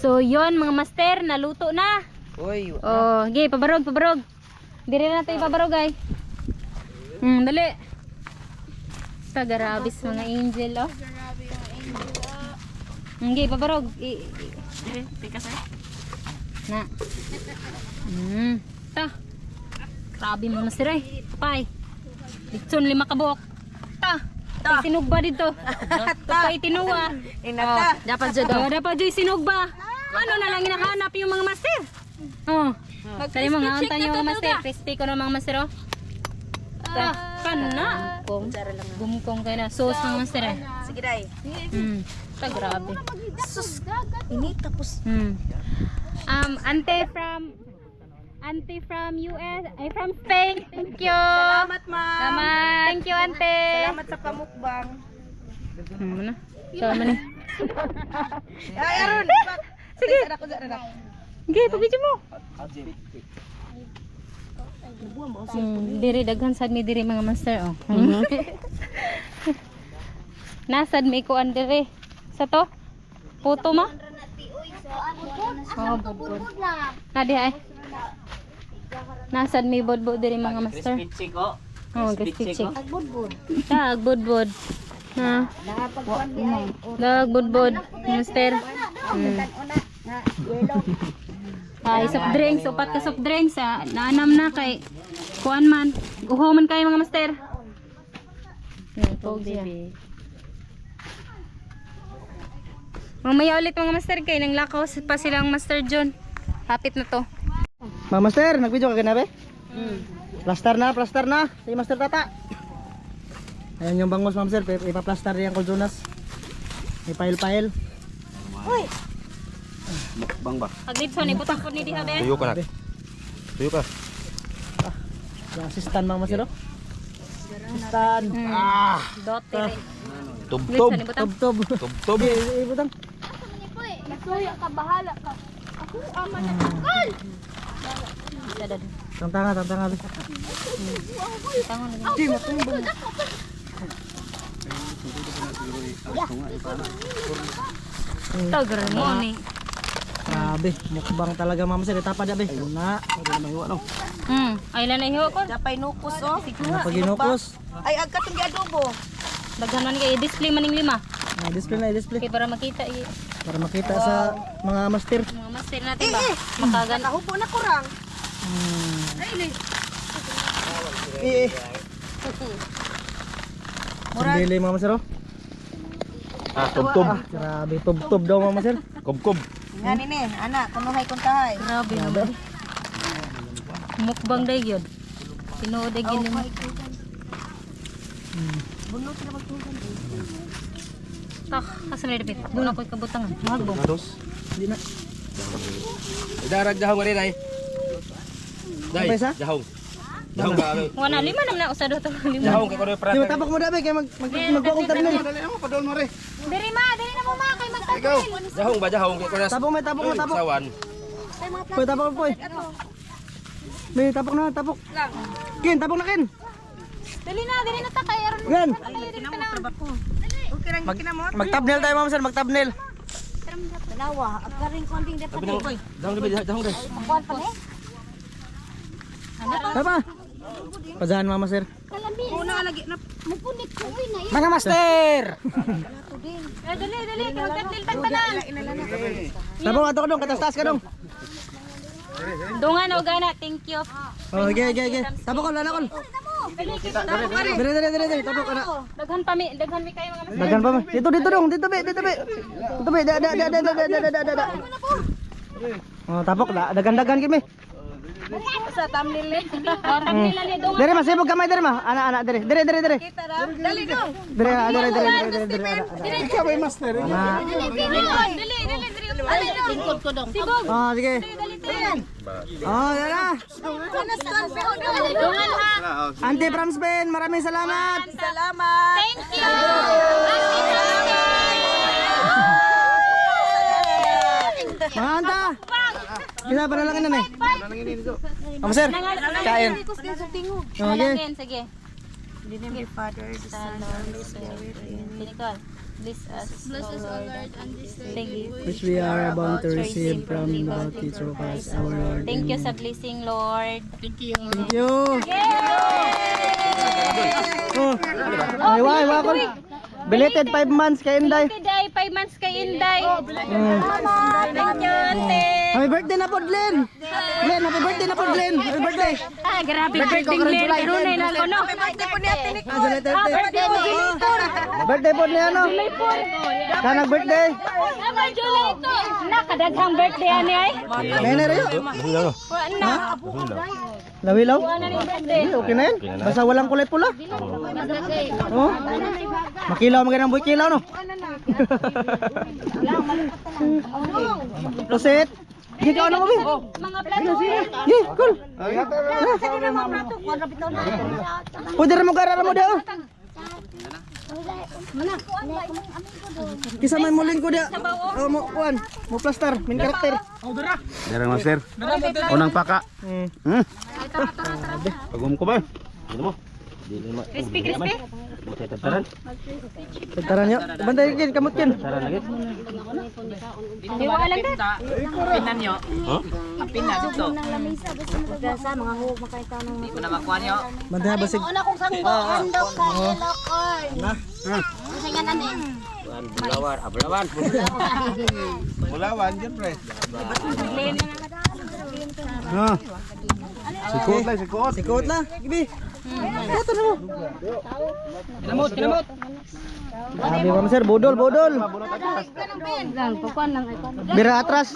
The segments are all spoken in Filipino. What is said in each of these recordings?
So yon mga master, naluto na. Uy. Oh, okay, pabarog. Dire na tayo pabarog ay. Dali. Tagarabis mga angel oh. Okay, pabarog. Dire, pikas ay. Na. Ta. Grabe mga master ay. Pay. Ditson 5 kabuok. Ta. Ta. Sinugba dito. Pay tinuwa. Inata. Dapat jud. Dapat jud sinugba. Ano na lang hinahanap yung mga master? Oh. Kaya mga antay yung mga master. Crispy ko na mga master oh. Kana. Gumkong kayo na. Sauce mga master eh. Sige day. Ta grabe. Sus. Ini tapos. Auntie from US, ay from Spain. Thank you. Salamat, ma'am. Salamat. Thank you, auntie. Salamat sa pamukbang. Ano? Salamat ni. Ay, aron. Sige. Ako dara. Okay, pabidyo mo. Diri daghan sad mi diri mga master oh. Nasad mi ko diri. Sa to? Puto ma? Oh, budbud. Nadi ay. Nasad mi budbud diri mga master. Crispy ko. Oh, crispy chick. Agbudbud. Budbud. Ha. Budbud. Master. Ay, soft drinks, upat ka soft drinks naanam na kay kuan man. Uho man kayo mga master. Baby. Mamaya ulit mga master kay nang lakaw pa silang Master John. Hapit na to. Mga master, nag-video ka ganabe? Plaster na. Si Master Tata. Ayan yung bangos mga master, ipa-plaster yan kung Jonas. May pile. Uy. Mukbang ba? Pag-litson, ibutak po ni diha be. Tuyo ka na. Tuyo ka. Yung assistant mga master oh. Assistant. Dote rin. Tub-tub. Litson, ibutang. Tob. Tub-tub. Ibutang. Nasuya ka, bahala ka. Ako ama na takal. Tantanga. Tangon na. Tagar mo ni. Grabe, mukbang talaga mga master. Itapa dyan be. Na. Ay na hiwa ko. Dapay nukos oh. Napaginukos. Ay agkatong giadobo. Daghan man kay display maning 5. Display. Kay para makita Para makita sa mga master. mga master natin ba. Makagan. Nahupo na kurang. Sandili mga master oh. Tub-tub. Grabe, tub daw mga master. Kub-kub. Nga ni anak, kunuhay kuntahay. Grabe naman. Mukbang day yun. Tinuod ay ginin mo. Bunot na magtugan. Tak, kasama na dapit. Doon ako'y kabutangan. Magbong. Nados. Hindi na. Idarag jahong rin ay. Day, Apa isa? jahong. Jahong ba? Wala, 5 naman na. Usado ito. 5. Jahong kay kuno Di prata. matapok mo dabe kay magkuwang terminal. Dali mo padol mo re. Diri na mo ma. Kay magtapos. Ikaw. Jahong ba jahong kay kuno. Tapok mo. Sawan. Poy, tapok poy. May tapok na. Kin, tapok na kin. Dali na ta kay aron. Gan. Okay lang kinamot. Mag-thumbnail tayo mga master, mag-thumbnail. Tanawa, agkaring konting dapat. Jahong dali, jahong dali. Kuan pa ni. Tapa. Pazahan mga master. Una lagi na Mupunit ko uy na Mga master. Dali. Kay magtatil tagtanan. Tapok ato ka dong, katas-tas ka dong. Dungan o gana. Thank you. Oh, ge. Tapok ka lanakol. Dire, tapok ka na. Daghan mi kayo mga master. Dagan pa mo. Dito dong, dito be. Dito be, da. Oh, tapok da, dagan kimi. sa thumbnail ni. Orang nila ni dungan. Dire masibog kamay dire ma. Ana, dire. Kita ra. Dali no. Dire. Ikaw ba master? Dali. lingkod ko dong. Sibog. Oh, sige. Oh, yan na. Dungan ha. Auntie from Spain, maraming salamat. Salamat. Thank you. Mga anta. Kita para lang na eh. Kamu sir? Kain. Okay. Sige. In the name of the Father, the Son, and the Holy Spirit. Pinikol. Bless us, Bless us, O Lord, and this day. Thank you. Which we are about to receive from the bounty through Christ our Lord. Thank you Amen. sa blessing, Lord. Thank you. Oh. Ay, wala ko. Belated 5 months kay Inday. Day, 5 months kay Inday. Mm. Thank you, ate. Happy birthday na po, Glenn. Glenn, happy birthday na po, Glenn. Happy birthday. Ah, grabe birthday Glenn. Karunay na ko, no? Birthday po ni Ate Nick. Ah, July 30. Birthday po, July Birthday po niya, ano? Kanang birthday. Ama, July to. Nakadaghang birthday ani ay. Nene rin. Wala na. Lawilaw? Wala na yung birthday. Okay na yun. Basta walang kulay pula. Oh. Makilaw magandang buhay kilaw, no? Pusit. Hindi ka ano mo, Bin? Mga plato. Hindi, cool. Pwede rin mo karara mo daw. Kisa may muling ko dia. Oh, mo kuan, mo plaster, min karakter. Darang master. Unang paka. Pagum ko ba? Dili mo. Dili mo. Crispy, crispy. Tataran. Tara niyo. Bantay kin, kamot kin. Taran lagi. Diwa lang din. Bantay basig. Bulawan dyan, pre. Ah, Sikot lang, sikot. sikot na. Gibi. Ito na mo. Kinamot, kinamot. Sabi ko sir, bodol, bodol. Bira atras.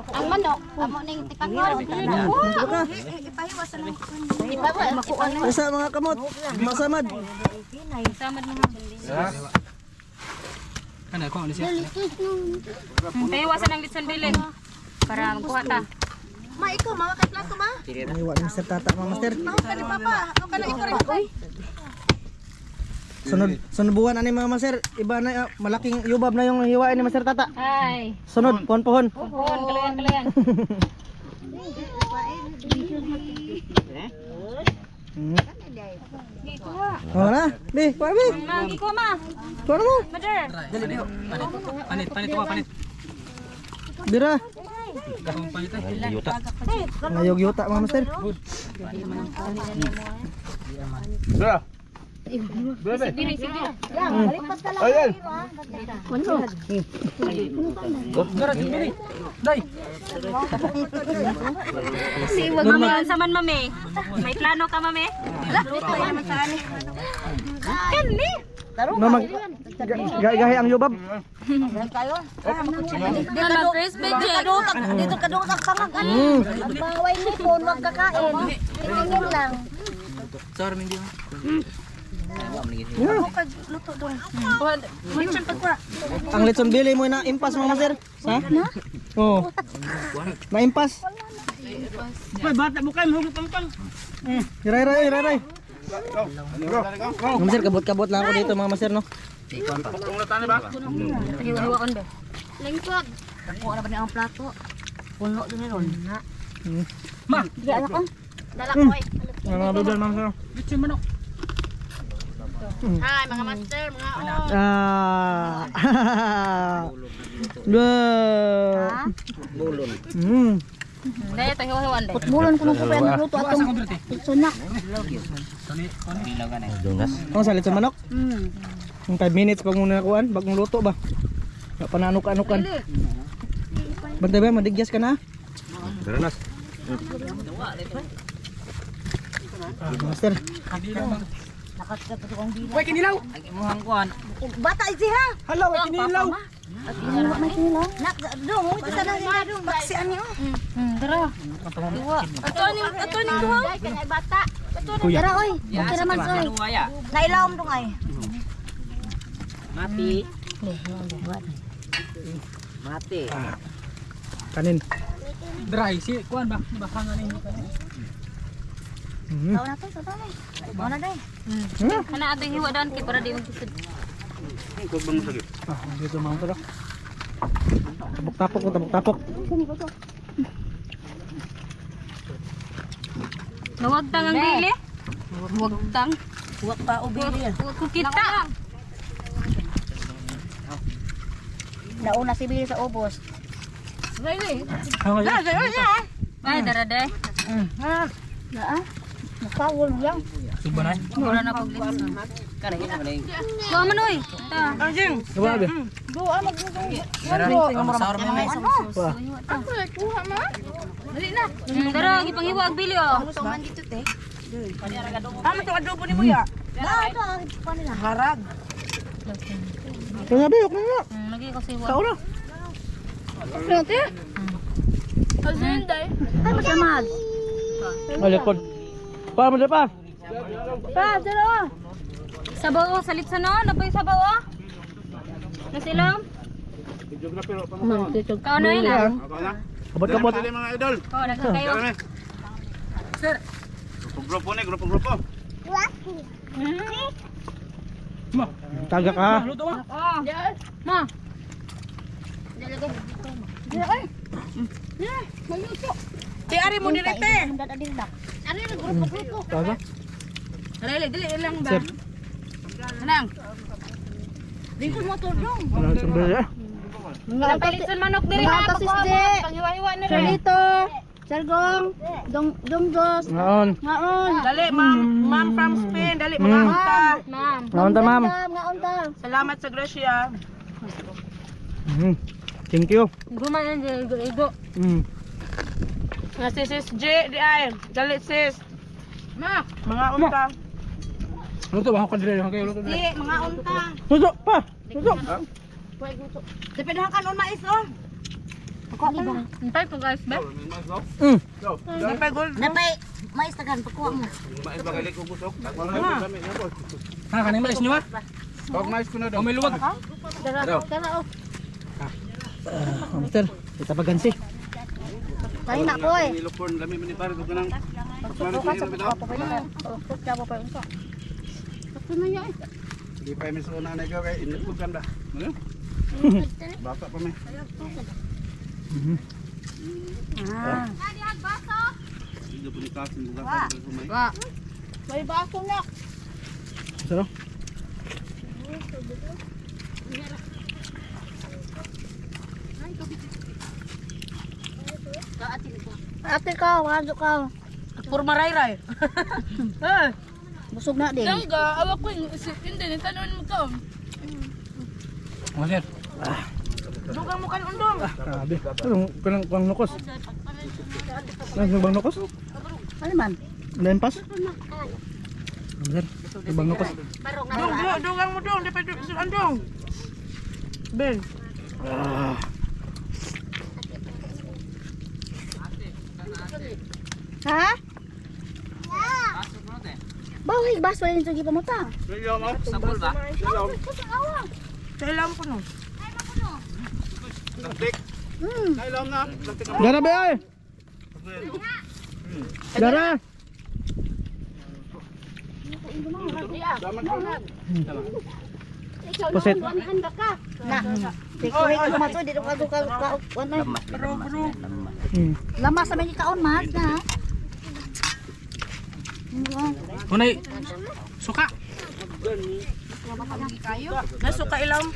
Ang manok, amo ning tikakor. Isa mga kamot. Masamad. Samad mo ha. Tayo wasan ng litson bilin. Para magkuha ta. Ma, ikaw, mga kay plato, ma. Iwa ni Mr. Tata, mga master. Ako ka ni Papa. Ako ka na ikaw rin. Sunod buwan ani mga master. Iba na malaking yubab na yung hiwain ni Mr. Tata. Ay. Sunod, pohon-pohon. Pohon, kalayan. Oh na. Bi, kuha bi. Manggi ko ma. Kuha mo. Mother. Bira. Yuta. Ngayog yuta mga master. Bra. Diri, sige. Ayan. Mami, unsa man mami? May plano ka mami? Kani. No mag gahi ang yubab. Dito crispy Dito kadutak tangag. Baway ni phone, wag kakain. Tingin lang. Ang litson bili mo na impas mga master. Ha? Oo. Na impas. Bata mo kay mahulog pang. Iray. Mga master, kabot-kabot lang ako dito mga master, no? Hiwa kon ba? Lingkod. Ako na ba ni ang plato? Puno din ni ron. Dala ko ay. Mga dudol mga master. Hi, mga master, mga Ah. Bulon. Daya ta hiwa-hiwan ba? Bulon ko ko pa ang luto atong sunak. Dunas. Ano sa litson manok? Yung 5 minutes pag muna nakuhaan, bagong luto ba? Pananuk-anukan. Bantay ba, madigyas ka na? Daranas. Master. Bata isi ha. Hello, kinilaw. Nak dong, ito sana nila dong. Baksian niyo. Tara. Ato ni ko. Kay bata. Tara oy. Okay naman oy. Nailawom dong ay. Kanin. Taw na to, taw na. Mana dai? Kana ato hiwa dan kay para di magkusod. Ah, dito mga tara. Tabok-tapok ko, tabok-tapok. Nawagtang ang dili. Wagtang. Huwag pa ubili. Huwag ko kita. Nauna si Billy sa ubos. Ay, darade. Nakawal mo lang. Mura na pag litson. Kuha man oy. Ta. Grabe. Doa magluto. Kuha mo? Dali na. Dara gipanghiwa og bili oh. Ano to adobo ni Buya? Harag. Kaya bayok na nga. Lagi ko siwa. Tao na. Ate? Azinday. Ay, masamad. Ay, likod. Pa mo dyan pa. Pa, dalo. Sabaw sa litson no, napay sabaw oh. Nasilam? Kao na yun ah. Kabot-kabot. Mga idol. Oh, nagkakayo. Sir. Grupo ni, grupo. Taga ka. Oh. Ma. Ti ari mo direte. Ano yung grupo-grupo? Taga. Dali lang ba? Sir. Anang. Dingkol mo to dong. Wala sa bili eh. Napalitson manok diri ha. Mga Pakuha mo. sisde. Panghiwa-hiwa na rin. Charlito. Sargong. Dongjos. Ngaon. Ngaon. Dali, ma'am from Spain. Dali, mga unta. Ma'am. Ngaon ta, ma'am. Ngaon ta. Salamat sa grasya. Thank you. Gumanan igo. Nga si Sis J, di ay. Dali, sis. Mga unta. Luto ba ako kadire? Kayo luto Di, mga unta. Luto pa. Luto. Dependahan ka nun mais oh. Antay po guys, ba? Napay gold. Napay mais tagan pakuha mo. Bagalik ko busok. Ha, kaning mais niyo ah. Pag mais ko na daw. May luwag. Kana oh. Mister, kita pagansi. Tayo na ko eh. Ilokon lami man ni pare ko nang. Bukas sa pakuha pa kayo. Oh, kaya pa unsa. Di pa mi so na ikaw kay inipog kan ba. Ano? Bata pa mi. Hindi po ni kasi mga bata ko may. May baso na. Sarap. Ate ka, wala ka. Puro marayray. Busog na din. Tangga, awak ko yung hindi, tanon mo ka. Masir. Dugang mo kan undong. Grabe. Kanang bang nukos. Kanang bang nukos? Ano man? Lempas. Masir. Bang nukos. Dugang mo dong. Dapat andong. Ben. Ha? Bawal baso yung sugi pamutang. Ayaw mo. Sabol ba? Ayaw. Kailan ko no. Plastik. Ayaw na. Plastik. Dara ba ay? Dara. Pusit. Na. Tikoy ko mato dito ka ano. Lama sa may kaon mas na. Kunay. Suka. Nasuka ilang.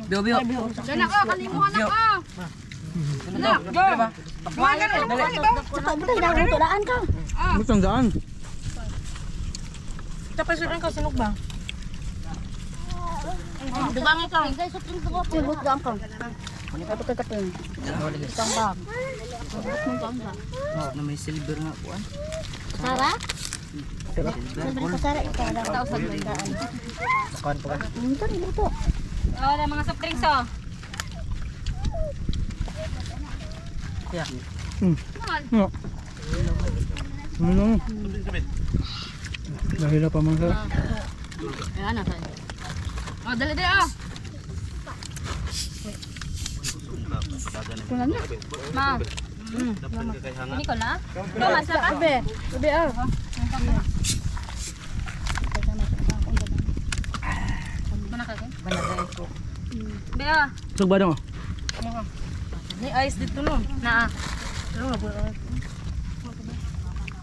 Bio. Dana ka, kalimuhan na ka. Saka mo tayo daw daan ka. Mutang daan. Tapos yun ka sinok ba? Dugang ikaw. Silbot daan ka. Kapag-kapag. Tambak. Na may silver nga po. Sara? Silver ka Sara. Ikaw lang tao sa daan. Kawan pa ka. Ito rin ito. Oh, ada mga soft drinks oh. No. Ano? Dahil pa man sa. Ayan na tayo. Oh, dali ah. Ma. Ini ko na. Ito, mas na ka? Sabi ah. Mana ka? Bea. Sug ba dong? Ni ice dito no. Na.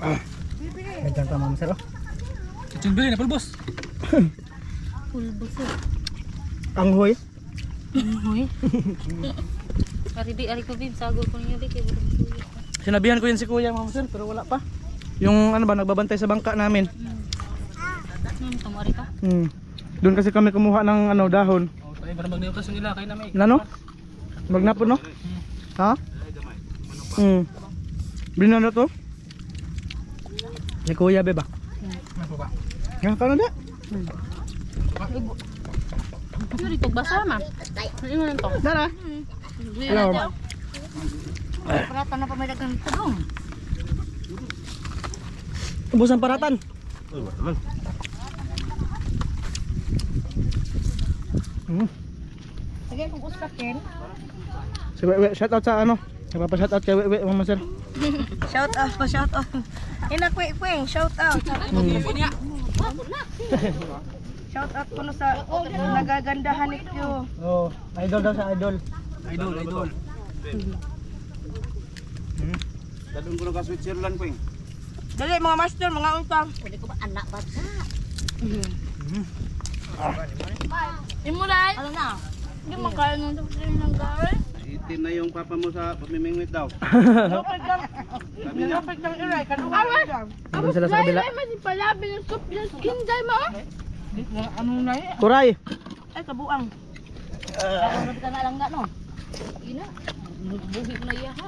Ganyan pa mga master. Chimbilin na pulbos. Pulbos eh. Ang hoy. Hoy. Ari ko bib, sago ko niyo dik. Sinabihan ko yan si kuya mga master pero wala pa. Yung ano ba nagbabantay sa bangka namin. Tumari ka. Doon kasi kami kumuha ng ano dahon. Oh, tayo para magniutas nila kay na may. Nano? Magnapon no? Ha? Binano to? Si kuya beba. Ano ba? Nga ka na da? Ano dito basa ma? Ano lang to? Dara? Hello. Paratan na pa may dagang tubong. Ubusan paratan. Sige, kung uspakin. Si Wewe, shout out sa ano? Nagpapa-shout out kay Wewe mga master. Shout out pa, shout out. Kweng, shout out. Shout out ko na sa nagagandahan nito. Oh, idol daw sa idol. Idol. Dadun ko na ka Switzerland ko. Dali mga master, mga untang. Pwede ko ba anak bata? Imuray. Ano na? Hindi makain ng sobrang ng gawin. Itin na yung papa mo sa pamimingwit daw. Nilapit ng iray, kanuha na dyan. Doon sila sa kabila. Ay, mas palabi ng soup ng skin dye mo. Ano na eh? Turay. Ay, kabuang. Ano ka na lang nga no? Ina. Buhi mo na iya ha.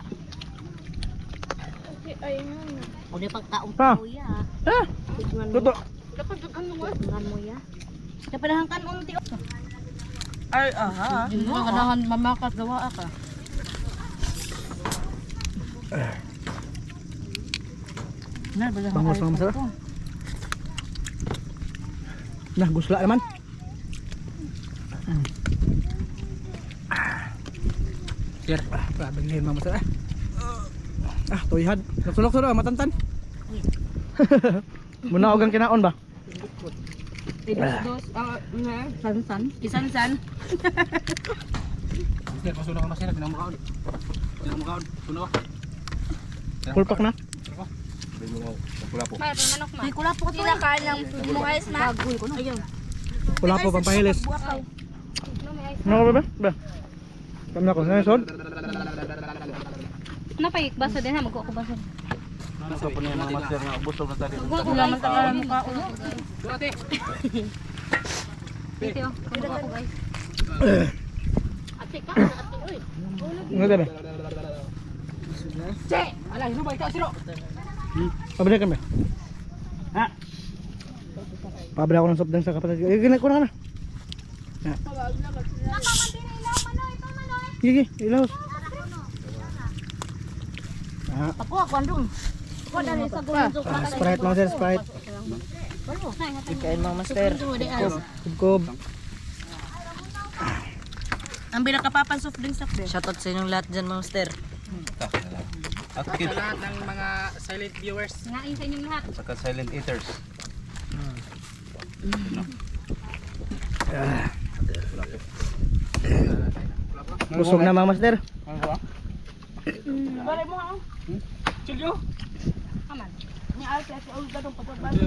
Ay, ano. Pwede pagkaong Pa. kuya. Ah, tuto. Dapat ano mo. Tungan mo ya. Kapadahan kan unti. Ay, aha. Hindi mo kanahan mamakat gawa ka. Bangos mga master. Nah, gusla naman. Sir. Grabe ngayon mga master. Tuyhad. Nagsulok-sulok, matantan. Muna ogang kinaon ba? Dos, sansan. Isan-san. Sir, pasuna ka na sir, pinamakaon. Pinamakaon. Suno ka. Pulpak na. Pula po. May manok ma. May kula po ko to. Kinakain ng food mo guys na. Ayun. Wala po pampahilis. Ano ka ba? Ba? Kami na ko. Nasod? Napay basa din ha, magkuha ko basa. Ano sa po niya mga master nga busog na tali. Magkuha ko guys. Mukha ko. Dito, magkuha ko guys. Ate ka, ate oy. Ano ka ba? Ala, hinubay ka, siro. Pabili kami. Ha? Pabili ako ng soft drink sa kapatid ko. Ginag ko na ka na. Gigi, ilaw. Ako ako andun. Ko dali sa gunjok na kay. Sprite mga sir, Sprite. Kain mga master. Kubkob. Ang binakapapan soft drinks sa pre. Shoutout sa inyong lahat dyan, Master. At Lahat ng mga silent viewers. Ngain sa inyong lahat. saka silent eaters. Busog na mga master. Balik mo ako. Chilyo. Ni ate ate ul dadong pagbabaso.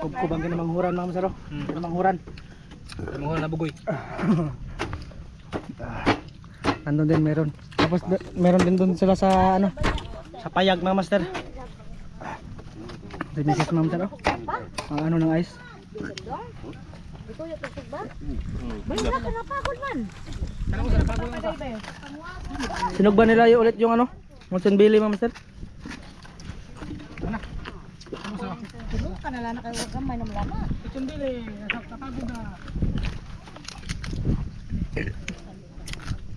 Kubkob ang ginamanghuran mga master. Ginamanghuran. Mga nabugoy. Andun din meron. Tapos meron din doon sila sa ano, sa payag mga master. Dimisis mga master. Ang ano ng ice. Ito yung tusog ba? Wala ka napagod man. Sinog ba nila ulit yung ano? Monson Billy mga master? Tulog ka na lang na kayo gamay na malama.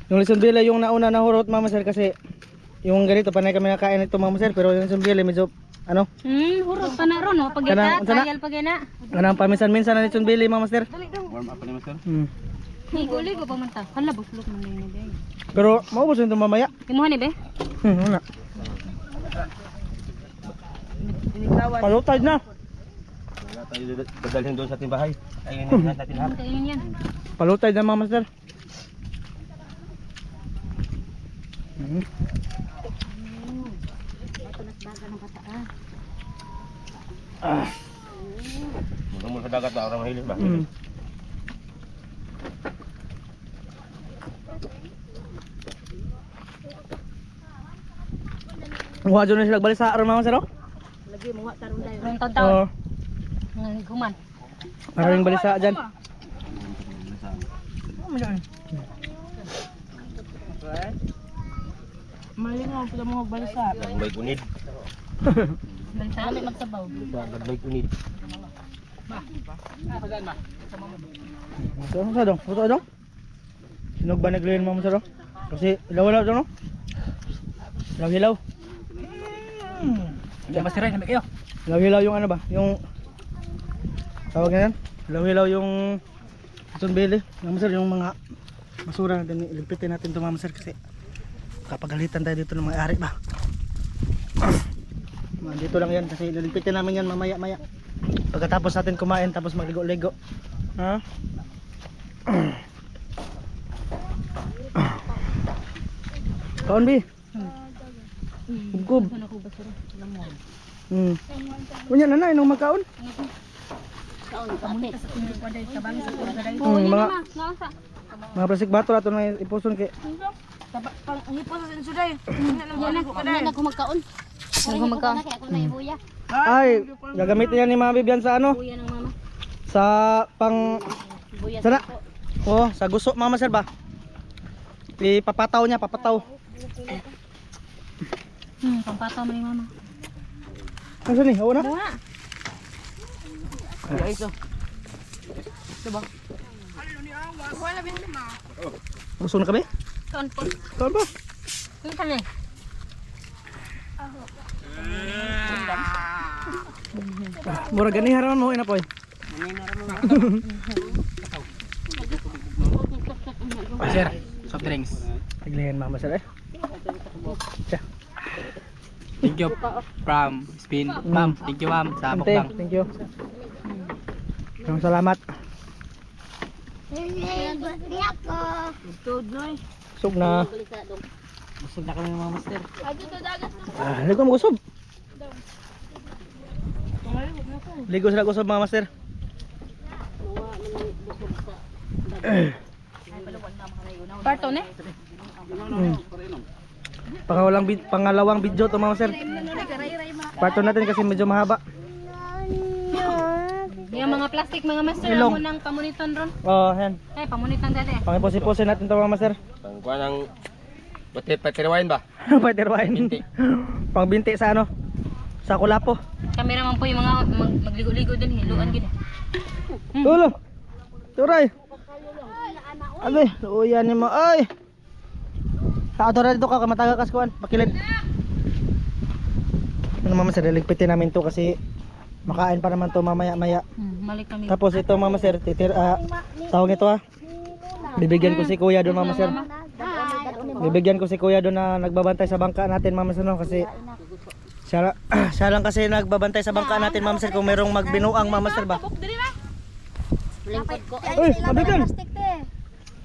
Yung Lison Billy yung nauna na hurot mga master kasi yung ganito panay kami nakain ito mga master pero yung Lison Billy medyo ano? Hurot pa na ron oh. Pag Kana- ita, kana? trial pag ina. Anong paminsan-minsan na Lison Billy mga master? Warm up pa ni master. Higuli ko pa man ta. Hala, buslok man ni be. Pero maubos ito mamaya. Kinuha ni be? Wala. Palutad na. Wala tayo dadalhin doon sa timbahay. Ayun natin lahat. Kainin yan. Palutad na mga master. Mula sa dagat na orang mahilig ba? Mm. Wala dyan na sila balik sa araw mga sir, oh? Lagi mo nga tarong dayo. Ang taon-taon. Oo. Ang guman. Maraming balisa dyan. Malingaw pala mo magbalisa. May kunid. Balita kami magsabaw. May kunid. So, ano sa dong? Ito dong? Sinog ba naglihin mga sir, oh? Kasi ilaw-ilaw dong, no? Ilaw-ilaw. Hindi masiray na kayo. Ilaw-ilaw yung ano ba? Yung tawag na yan? Ilaw-ilaw yung sunbili. Mga sir, yung mga basura natin, iligpitin natin ito mga sir kasi kapagalitan tayo dito ng mga ari ba. Dito lang yan kasi iligpitin namin yan mamaya-maya. Pagkatapos natin kumain tapos magligo-ligo. Ha? Kaon bi? Uggob. Kunya na inong magkaon. Mga plastic bottle ato na ipuson kay Ang ipon sa sensuday. Yan ako magkaon. Ako magkaon. Kaya ako na ibuya. ay gagamitin yan ni Mama Bibian sa ano? Buya ng mama. Sa pang Buya sana. Oh, sa gusto Mama sir ba? Ipapataw niya, papataw. Pampataw mo ni mama. Ano ni? Oo na? Buha. Gusto na kami? Kaon po. Kaon ba? Ano kami? Mura gani haraman mo ina poy. Sir, soft drinks. Taglihan Mama sir eh. Siya. Thank you from Spin. Ma'am, thank you ma'am sa Ante, mukbang. thank you. Maraming salamat. Sug na. Busog na kami mga master. Ligo mo gusob. Ligo sila gusob mga master. Parto ne? Pangalawang video to mga master. Parto natin kasi medyo mahaba. Yung mga plastic mga master Ilong. mo nang pamuniton ron. Oh, yan. Ay, pamuniton dati. Pangipusin natin to mga master. Ang kuha ng patirawain ba? Paterwain. Binti. Pangbinti sa ano? Sa Kulapo. Cameraman po yung mga magligo-ligo din, hiluan gid. Tulo. Turay. Abi, uyan ni mo. Ay. Sa ato dito ka mataga kaskuan, pakilid. Ano mama sir, ligpitin namin to kasi makain pa naman to mamaya-maya. Malik kami. Tapos ito mama sir, tawag ito ha. Bibigyan ko si kuya doon mama sir. Bibigyan ko si kuya doon na nagbabantay sa bangka natin mama sir no kasi siya lang kasi nagbabantay sa bangka natin mama sir kung merong magbinuang mama sir ba. Lingkod ko. Uy, mabigan.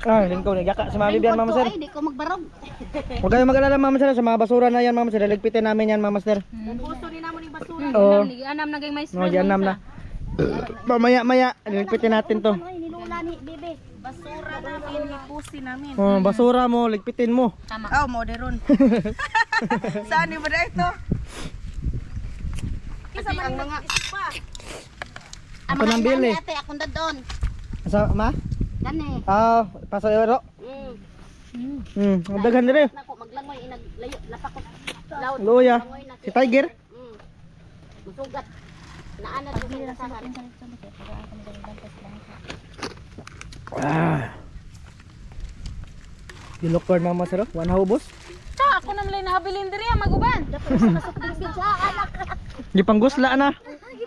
Ah, lingkaw ni gaka sa mga bibiyan mama sir. Ay, di ko magbarog. Huwag kayong mag-alala mama sir sa mga basura na yan mama sir. Ligpitin namin yan mama sir. Puso ni namo ni basura. Oo. Anam na gay may No, gianam na. Mamaya-maya, ligpitin natin to. Ay, nilula ni bebe. Basura namin, ipusin namin. Oh, basura mo, ligpitin mo. Tama. Oh, moderon. Saan ni ba ito? Kasi ang mga Ako nang bili. ate, akong dadon. Asa ma? Gani. Ah, paso euro. Ang daghan dire. Nako maglangoy inaglayo lapakot. Loud. Luya. Si Tiger. Musugat. Naana din sa sasahan. Dilok corn mama sir. One haubos. Ta, ako naman nahabilin diri maguban. Di panggusla na.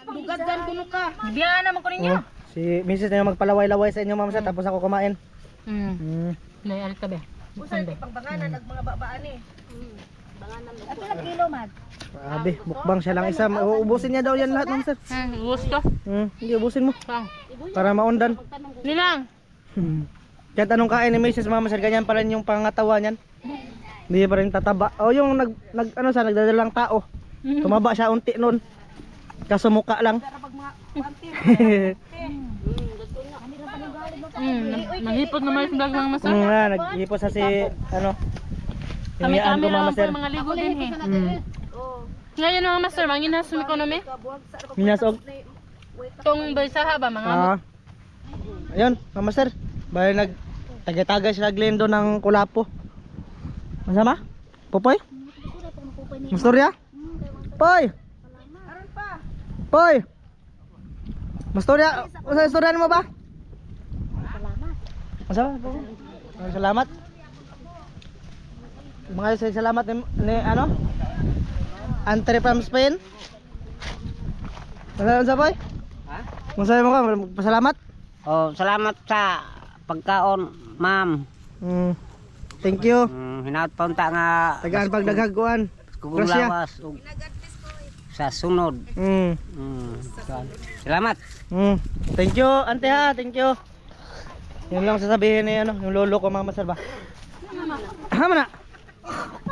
Dugagan kuno ka. Biya naman ko ninyo. Oh, si Mrs. na yung magpalaway-laway sa inyo mama sir tapos ako kumain. Lay alit ka ba? Sande. Pangbanganan nag mga babaan eh. Ato lang kilo man. Grabe, mukbang siya lang isa. Ubusin niya daw yan lahat mama sir. Gusto. Hindi ubusin mo. Pang. Para maundan. Nilang. Kaya tanong kain ni Mrs. mama sir, ganyan pa rin yung pangatawan niyan. Hindi pa rin tataba. O yung nagdadalang tao. Tumaba siya unti nun. Kaso mukha lang. Mahipot naman yung vlog mga master. Naghipos sa si ano. Kami Hingiyaan ko camera mga lang master. po mga ligo din eh. Ngayon mga master, manginas sa economy. Minasog. Itong baysaha ba mga Ah. Ayun, mga master. Bali tagay-tagay sila Glendo ng Kulapo. Masama? Popoy? Mastorya? Poy! Poy! Mastorya? Masa istoryan mo ba? Masama? Salamat. Mga salamat ni ano? Andre from Spain. Salamat sa Poy? Ha? Masaya mo ka? Pasalamat? Oh, salamat sa pagkaon, ma'am. Thank you. Hinaut pa unta nga Tagaan pagdaghagkuan. kugong Grasya. lawas ug sa sunod. Salamat. Thank you, ante ha. Thank you. Yun lang sasabihin ni ano, yung lolo ko mga masar ba? Ha mana?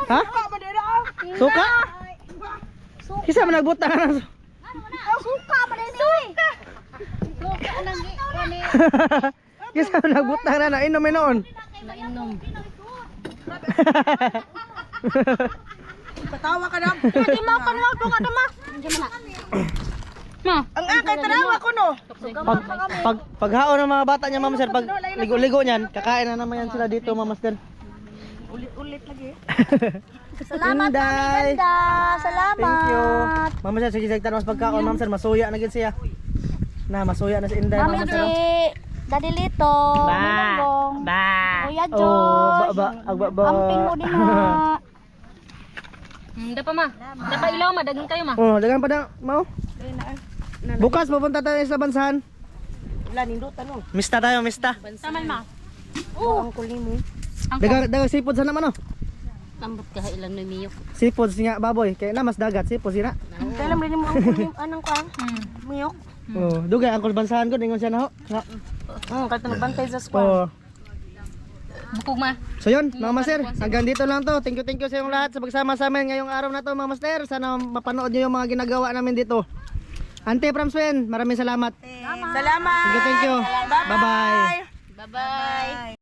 Ha? Suka? Kisa man nagbutang na. Suka pa din eh. Suka nang gani. Kisa man nagbutang na inom noon. Nainom. Patawa ka na. Di mo pa naman bunga dama. Ma, Ang akay tanawa ko no. Paghaon ng mga bata niya mga masar, pag ligo-ligo niyan, kakain na naman yan sila dito mga masar. Ulit lagi. Salamat Inday. Mami Ganda. Salamat. Thank you. Mama sir, sige sagtan mas pagkaon ma'am sir, masuya na gid siya. Na masuya na si Inday Mami mama G. sir. Daddy Lito. Manunggong. Kuya Oh, Josh. ba. Amping mo din ha. da pa ma. Da pa ilaw ma, dagan kayo ma. Oh, dagan pa na mau. Bukas pupunta tayo sa bansahan. Wala nindutan no. Mista tayo, mista. Taman ma. Ang kulimo. Dagang sipod sana man oh. Ambot ka ilan no miyok. Sipod nga baboy, kay na mas dagat sipod sina. Kailan rin mo ang kulim anang kuan? Miyok. Oh, dugay ang bansahan ko ningon siya na ho. Nga. Kahit nagbantay sa squad. Oh. Bukog ma. So yun, mga master, hanggang dito lang to. Thank you sa yung lahat sa pagsama sa amin ngayong araw na to mga master. Sana mapanood niyo yung mga ginagawa namin dito. Ante from Spain, maraming salamat. Salamat. Thank you. Bye-bye. Bye-bye.